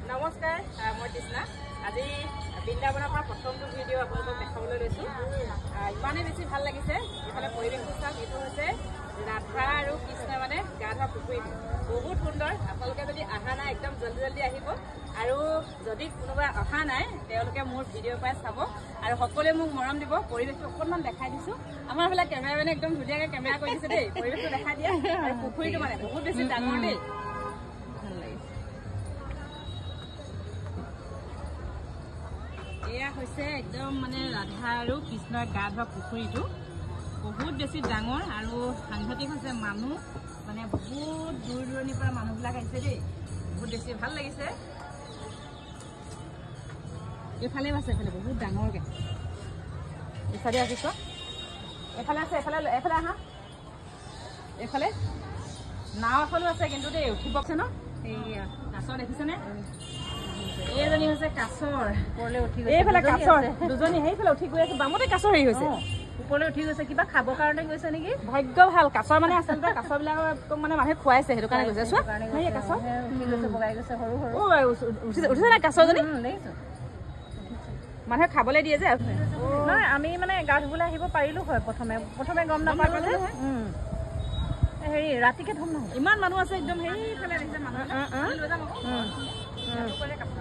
নমস্কাৰ মই তৃষ্ণা আজি বৃন্দাবনৰ পৰা প্ৰথমটো ভিডিঅ' আপোনালোকক দেখাবলৈ লৈছোঁ ইমানেই বেছি ভাল লাগিছে ইফালে পৰিৱেশটো চাওক এইটো হৈছে ৰাধা আৰু কৃষ্ণ মানে গা ধোৱা পুখুৰীটো বহুত সুন্দৰ আপোনালোকে যদি অহা নাই একদম জলদি জলদি আহিব আৰু যদি কোনোবা অহা নাই তেওঁলোকে মোৰ ভিডিঅ' পাই চাব আৰু সকলোৱে মোক মৰম দিব পৰিৱেশটো অকণমান দেখাই দিছোঁ আমাৰ ফালে কেমেৰামেনে একদম ধুনীয়াকৈ কেমেৰা কৰি দিছে দেই পৰিৱেশটো দেখাই দিয়া আৰু পুখুৰীটো মানে বহুত বেছি ডাঙৰ দেই এয়া হৈছে একদম মানে ৰাধা আৰু কৃষ্ণৰ গা ধোৱা পুখুৰীটো বহুত বেছি ডাঙৰ আৰু সাংঘাতিক হৈছে মানুহ মানে বহুত দূৰ দূৰণিৰ পৰা মানুহবিলাক আহিছে দেই বহুত বেছি ভাল লাগিছে এইফালে আছে এইফালে বহুত ডাঙৰকৈ ইফালে আছে চোৱা এইফালে আছে এইফালে আহা এইফালে নাও এখনো আছে কিন্তু দেই উঠিব আছে ন এইয়া কাছ দেখিছেনে এইজনী হৈছে কাছৰ ওপৰলৈ উঠি গৈছে এইফালে কাছৰ দুজনী সেইফালে উঠি গৈ আছে বামতে কাছৰ হেৰি হৈছে ওপৰলৈ উঠি গৈছে কিবা খাবৰ কাৰণে গৈছে নেকি ভাগ্য ভাল কাছৰ মানে আচলতে কাছবিলাক মানে মানুহে খুৱাইছে সেইটো কাৰণে গৈছে চোৱা সেই কাছৰ উঠি গৈছে বগাই গৈছে সৰু সৰু উঠিছে নাই কাছৰজনী দেখিছোঁ মানুহে খাবলৈ দিয়ে যে নহয় আমি মানে গা ধুবলৈ আহিব পাৰিলোঁ হয় প্ৰথমে গম নাপালোঁ যে হেৰি ৰাতিকে ধুম নহয় ইমান মানুহ আছে একদম সেইফালে দেখিছে মানুহ লৈ যাম আকৌ